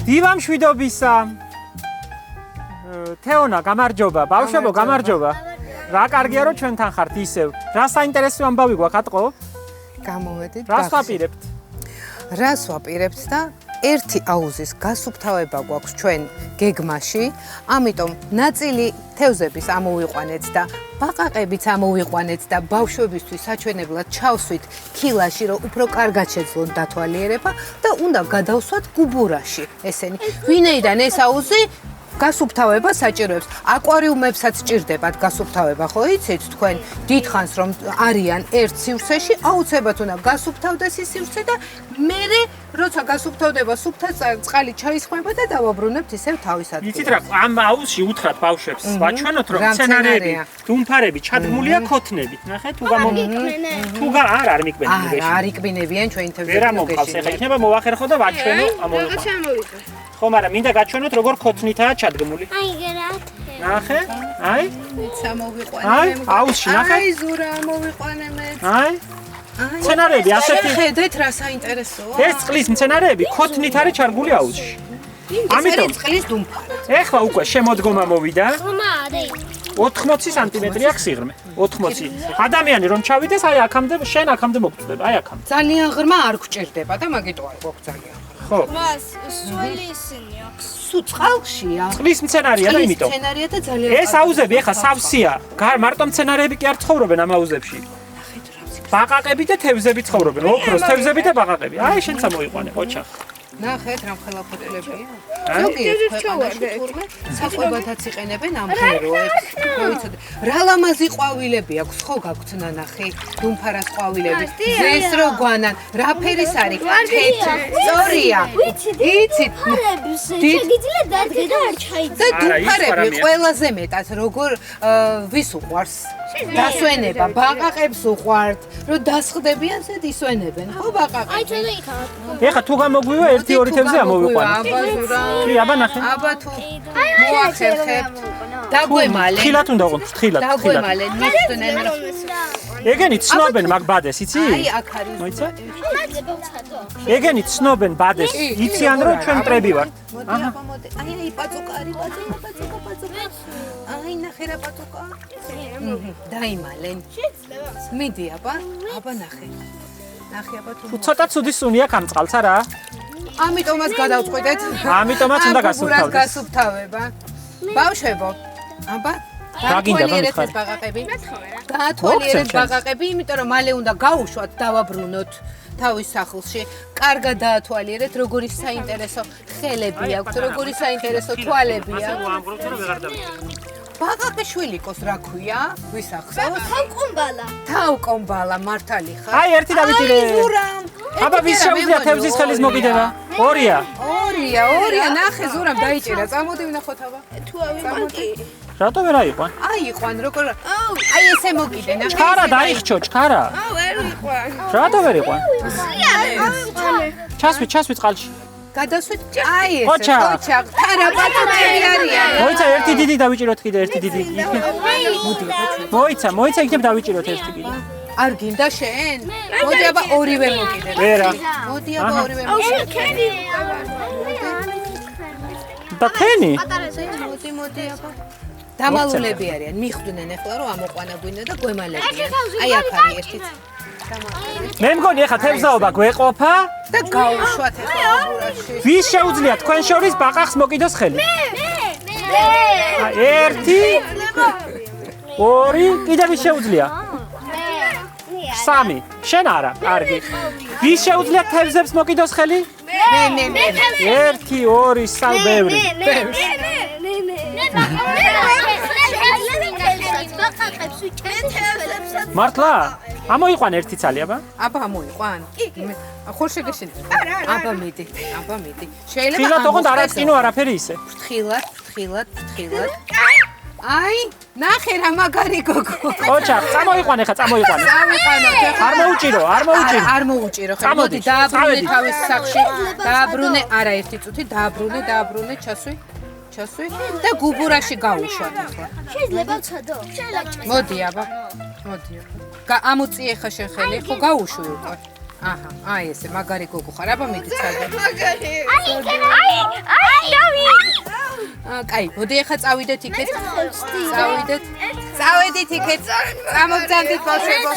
დივა მშვიდობისა. თეონა, გამარჯობა. ბავშვებო, გამარჯობა. რა კარგია რომ ჩვენთან ხართ ისევ. რა საინტერესო ამბავი გვაქვს ატყო? გამოვედით. რას ვაპირებთ? რას ვაპირებთ და ერთი აუზის გასუფთავება გვაქვს ჩვენ გეგმაში, ამიტომ ნაწილი თევზების ამოვიყვანეთ და ბაყაყებიც ამოვიყვანეთ და ბავშვებისთვის საჩვენებლად ჩავსვით ქილაში, რომ უფრო კარგად შეძლონ დათვალიერება და უნდა გადავსვათ გუბურაში. ესენი ვინაიდან ეს აუზი გასუფთავება საჭიროებს. აკვარიუმებსაც ჭირდებათ გასუფთავება, ხო იცით თქვენ დიდხანს რომ არიან ერთ სივრცეში, აუცილებლად უნდა გასუფთავდეს ის სივრცე და მერე როცა გასუფთავდება სუფთა წყალი ჩაისხმება და დავაბრუნებთ ისევ თავის ადგილას. იცით რა, ამ აუზში უთხრათ ბავშვებს, ვაჩვენოთ რომ მცენარეები, დუმფარები ჩადგმულია ქოთნებით. ნახეთ, თუ არ მიკბენებიან. არ იკბინებიან ჩვენ თევზებში. ვერ ამომყავს, ახლა იქნება მოვახერხო და ვაჩვენო, ამოვიყვანო. ხო, მაგრამ მინდა გაჩვენოთ როგორ ქოთნითაა ჩადგმული. აი, გერათ. ნახე, აი. ამოვიყვანე. აი, აუზში ნახე. აი, ზურა ამოვიყვანე მე. აი. მცენარეები ასეთი ხედეთ რა საინტერესოა. ეს წყლის მცენარეები ქოთნით არის ჩარგული აუზში. ამიტომ წყლის დუმფარი. ეხლა უკვე შემოდგომა მოვიდა. ხმა არის. 80 სანტიმეტრი აქვს სიღრმე. 80. ადამიანი რომ ჩავიდეს, აი აქამდე, შენ აქამდე მოგწდება, აი აქამდე. ძალიან ღრმა არ გვჭირდება და მაგიტო არ გვაქვს ძალიან ღრმა. ხო. მას სველი ისინი აქვს. სულ წყალშია. წყლის მცენარეა და იმიტომ. მცენარეა და ძალიან ეს აუზები ეხლა სავსეა. მარტო მცენარეები კი არ ცხოვრობენ ამ აუზებში. ბაყაყები და თევზები ცხოვრობენ. ოქროს თევზები და ბაყაყები. აი შენ წამოიყვანე, ოჩახ. ნახეთ რა მხელა ფოტოლებია. ზოგიერთ ქვეყანაში თურმე საკვებადაც იყენებენ ამ ღეროებს. მოიცოდე. რა ლამაზი ყვავილები აქვს, ხო გაქვთ ნანახი? დუმფარას ყვავილები. ზეს რო გვანან, რა ფერის არის? თეთრი. სწორია. იცით? შეგიძლია დადგე და არ ჩაიძე. და დუმფარები ყველაზე მეტად როგორ ვის უყვარს? დასვენება, ბაყაყებს უყვართ, რომ დასხდებიან ზედ ისვენებენ, ხო ბაყაყები? აი თუნდაც იქაა. ეხლა თუ გამოგვივა 1-2 თევზი ამოვიყვანე. აბა ზურა. კი, აბა ნახე. აბა თუ მოახერხებთ. დაგვემალე. ხილად უნდა ვყოთ, ხილად. დაგვემალე, მიხდნენ რომ ეგენი ცნობენ მაგ ბადეს, იცი? აი აქ არის. მოიცა? მაგდება უცხადო. ეგენი ცნობენ ბადეს, იციან რომ ჩვენ მტრები ვართ. მოდი აბა მოდი. აი პაწუკა არის, პაწუკა. აი ნახე რა პაწუკა. დაიმალენ. შეიძლება. მიდი აბა ნახე. ნახე აბა თუ. ცოტა ცუდი სუნი აქვს ამ წყალს არა? ამიტომაც გადავწყვეტეთ. ამიტომაც უნდა გასუფთავდეს. გასუფთავება. ბავშვებო. აბა გაგინდა ბაყაყები. გაათვალიერეთ ბაყაყები, იმიტომ რომ მალე უნდა გაუშვათ, დავაბრუნოთ თავის სახლში. კარგად დაათვალიერეთ, როგორი საინტერესო ხელები აქვს, როგორი საინტერესო თვალები აქვს. ბაყაყიშვილიკოს რა ქვია? ვის ახსოვს? თავკომბალა მართალი ხარ? აი ერთი დავიჭირე. აბა ვის შეუძლია თევზის ხელის მოკიდება? ორია. ორია, ნახე ზურამ დაიჭირა. წამოდი ვნახოთ აბა. თუ ავიყვან კი. რატო ვერ აიყვან? აიყვან, როგორ? აი ესე მოკიდე, ნახე. ჩქარა დაიხჩო, ჩქარა. ვერ ვიყვან. რატო ვერ იყვან? სიარე. ჩასვი წყალში. გადასვით აი ესე. ოჩახ. თარა პაწუკები არიან. მოიცა ერთი დიდი დავიჭიროთ კიდე ერთი დიდი. მოიცა იქნებ დავიჭიროთ ერთი კიდე. არ გინდა შენ? მოდი აბა ორივე მოკიდე. ვერა. მოდი აბა ორივე მოკიდე. და ქენი? მოდი აბა. დამალულები არიან, მიხვდნენ ახლა რომ ამოყვანა გვინდა და გვემალებიან. აი აქ არის ერთიც. მე მგონი ახლა თევზაობა გვეყოფა და გაუშვათ ახლა გურაში. ვის შეუძლია თქვენ შორის ბაყაყს მოკიდოს ხელი? ერთი, ორი, კიდე ვის შეუძლია? სამი. შენ არა, კარგი. ვის შეუძლია თევზებს მოკიდოს ხელი? მე. ერთი, ორი, სამი, ბევრი. მართლა? ამოიყვან ერთი ცალი, აბა? აბა ამოიყვან? ხურ შეგეშინე. აბა მიდი. შეიძლება ხილად ოღონდ არ აწკინო არაფერი ისე. ფრთხილად. აი, ნახე რა მაგარი გოგო. ოჩახ, წამოიყვანე ხა, წამოიყვანე. არ მოუჭირო. არ მოუჭირო ხა. მოდი დააბრუნე თავის სახლში. დააბრუნე, არა ერთი წუთი, დააბრუნე, ჩასვი და გუბურაში გაუშვათ ახლა. შეიძლება ვცადო? მოდი აბა. ამოწიე ხა შენ ხელი, ხო გაუშვი უკვე. აჰა, აი ესე მაგარი გოგო ხარ, აბა მიდი წავიდე. კაი, მოდი ახლა წავიდეთ იქეთ. წავიდეთ. წავედით იქეთ. წამოგძანდით ბავშვებო.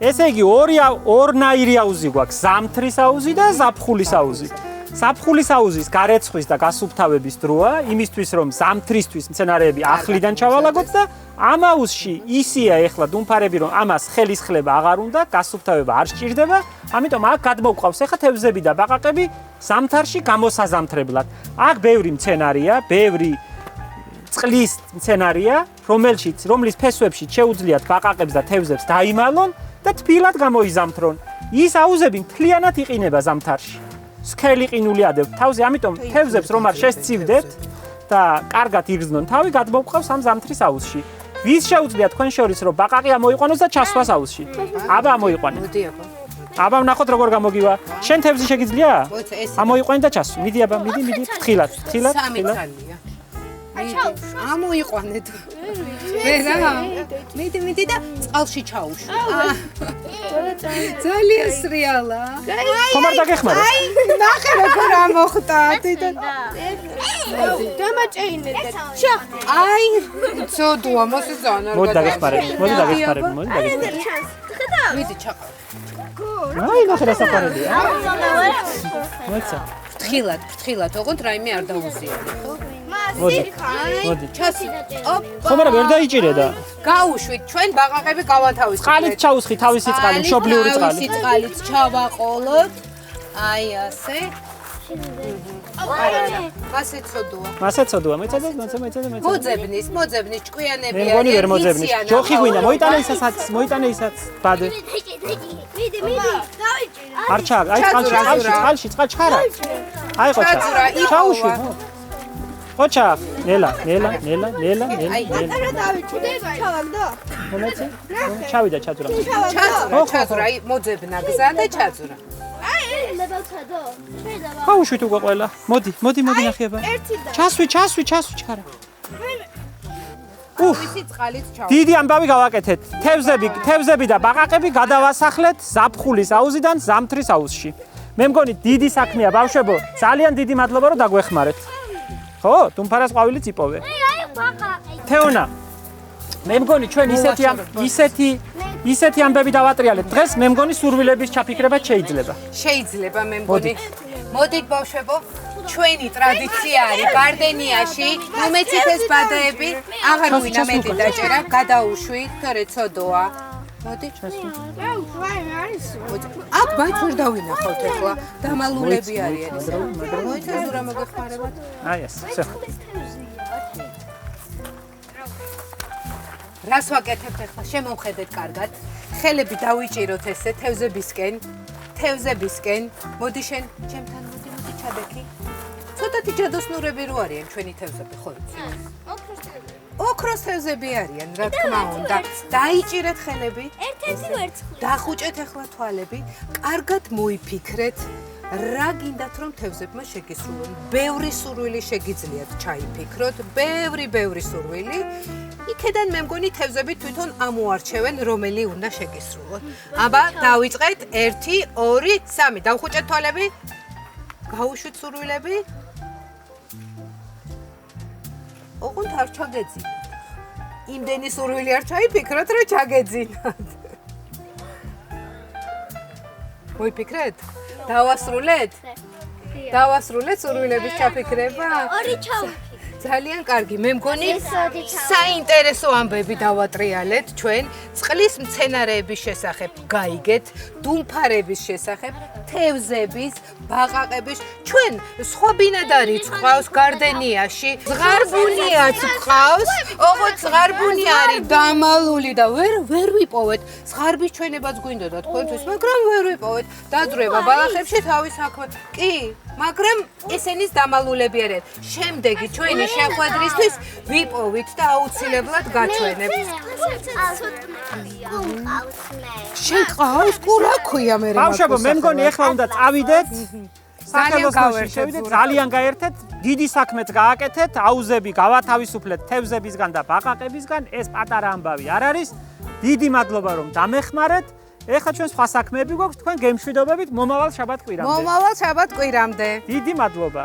ესე იგი ორნაირი აუზი გვაქვს, ზამთრის აუზი და ზაფხულის აუზი. ზაფხულის აუზის გარეცხვის და გასუფთავების დროა, იმისთვის რომ ზამთრისთვის მცენარეები ახლიდან ჩავალაგოთ და ამ აუზში ისია ეხლა დუმფარები რომ ამას ხელისხლება აღარ უნდა, გასუფთავება არ სჭირდება, ამიტომ აქ გადმოგვყავს ეხლა თევზები და ბაყაყები ზამთარში გამოსაზამთრებლად. აქ ბევრი მცენარეა, ბევრი წყლის მცენარეა, რომლის ფესვებში შეუძლიათ ბაყაყებს და თევზებს დაიმალონ და თბილად გამოიზამთრონ. ის აუზები მთლიანად იყინება ზამთარში. სქელი ყინული ადებთ თავზე, ამიტომ თევზებს რომ არ შესწივდეთ და კარგად იგრძნონ თავი, გადმოგვყავს ამ ზამთრის აუზში. ვის შეუძლია თქვენ შორის რომ ბაყაყი ამოიყვანოს და ჩასვას აუზში? აბა ამოიყვანე. მოდი აბა. აბა ვნახოთ როგორ გამოგივა. შენ თევზი შეგიძლია? ამოიყვანე და ჩასვი. მიდი აბა, მიდი, ფრთხილად. სამი ხალია. ამოიყვანეთ. მე რა? მიდი და წყალში ჩაუშვი. ძალიან სრიალა. ხომ არ დაგეხმარა? ნახე როგორ ამოხტა. დამაჭეინეთ. აი, ცოდუა, მოსიზანა. მოდი დაგეხმარებ. მიდი ჩაყავ. აი, ნახე რა საყარელია. მოიცა. ფრთხილად, ოღონდ რაიმე არ დაუზიარდე, ხო? მოდი. ჩასი. ხომ არა ვერ დაიჭირე და გაუშვით, ჩვენ ბაყაყები გავათავისუფლეთ. წყალით ჩაუსხი თავისი წყალი, მშობლიური წყალი. თავისი წყალით ჩავაყოლოთ. აი ასე. ასე ცოდუა. მასე ცოდუა, მეცადე. მოძებნის ჭკვიანები მე მგონი ვერ მოძებნის. ჯოხი გვინდა, მოიტანე ისაც ბადე. მიდი. დავიჭირე. არ ჩა, აი წყალში ჩხარა. აი ხოჩა. ჩაუშვი. ხოჩა, ნელა. არა დავიჭირე. ჩავაგდო. მომეცი? ჩავიდა ჩაძურა. ჩაძურა, აი მოძებნა გზა და ჩაძურა. ლებავცადო. შეიძლება. ხაუშვით უკვე ყველა. მოდი ნახება. ჩასვი ჩხარა. ვისი წყალით ჩავა. დიდი ამბავი გავაკეთეთ. თევზები და ბაყაყები გადავასახლეთ ზაფხულის აუზიდან ზამთრის აუზში. მე მგონი დიდი საქმეა ბავშვებო. ძალიან დიდი მადლობა რომ დაგვეხმარეთ. ხო, დუმფარას ყვავილიც იპოვე. თეონა, მე მგონი ჩვენ ისეთი ამბები დავატრიალეთ. დღეს მე მგონი სურვილების ჩაფიქრება შეიძლება. შეიძლება მე მგონი. მოდით ბავშვებო, ჩვენი ტრადიცია არის გარდენიაში, უმეცითეს ბადეები, აღარ გვინდა მეტი დაჭერა, გადაუშვით, თორე ცოდოა. მოდი. აქ ბაით ვერ დავინახავთ ახლა, დამალულები არიან ეს. მოიცა ზურა მოგეხმარებათ. აი ეს, всё. რას ვაკეთებთ ახლა? შემოვხედეთ კარგად. ხელები დავიჭიროთ ესე თევზებისკენ. მოდი შენ, ჩემთან მოდი ჩადექი. ცოტათი ჯადოსნურები რო არიან ჩვენი თევზები, ხო იცი? ოქროს თევზები არიან, რა თქმა უნდა. დაიჭირეთ ხელები. ერთ-ერთი ვერცხლი. დახუჭეთ ახლა თვალები. კარგად მოიფიქრეთ. რა გინდათ რომ თევზებმა შეგისრულონ? ბევრი სურვილი შეგიძლიათ ჩაიფიქროთ, ბევრი სურვილი. იქედან მე მგონი თევზები თვითონ ამოარჩევენ, რომელი უნდა შეგისრულონ. აბა, დავიწყეთ 1, 2, 3. დავხუჭეთ თვალები. გაუშვით სურვილები. ოღონდ არ ჩაგეძინათ. იმდენი სურვილი არ ჩაიფიქროთ, რომ ჩაგეძინათ. მოიფიქრეთ? დავასრულეთ? დავასრულეთ სურვილების ჩაფიქრება? ორი ჩავიფიქრე. ძალიან კარგი. მე მგონი საინტერესო ამბები დავატრიალეთ ჩვენ წყლის მცენარეების შესახებ გაიგეთ, დუმფარების შესახებ, თევზების, ბაყაყების. ჩვენ სხვა ბინადარიც ყავს გარდენიაში, ზღარბუნიაც ყავს, ოღონდ ზღარბუნი არის დამალული და ვერ ვიპოვეთ. ზღარბის ჩვენებაც გვინდოდა თქვენთვის, მაგრამ ვერ ვიპოვეთ. დაძრება ბალახებში თავის საქმე. კი, მაგრამ ესენის დამალულები არიან. შემდეგი ჩვენი შეხვედრისთვის ვიპოვით და აუცილებლად გაჩვენებთ. შენ ყავს? რა ქვია მე? ბავშვებო, მე მგონი ახლა უნდა წავიდეთ. სახელოსნოში შევიდეთ, ძალიან გაერთეთ, დიდი საქმეც გააკეთეთ, აუზები გავათავისუფლეთ თევზებისგან და ბაყაყებისგან. ეს პატარა ამბავი არ არის. დიდი მადლობა რომ დამეხმარეთ. ეხლა ჩვენ სხვა საქმეები გვაქვს, თქვენ გემშვიდობებით მომავალ შაბათ კვირამდე. მომავალ შაბათ კვირამდე. დიდი მადლობა.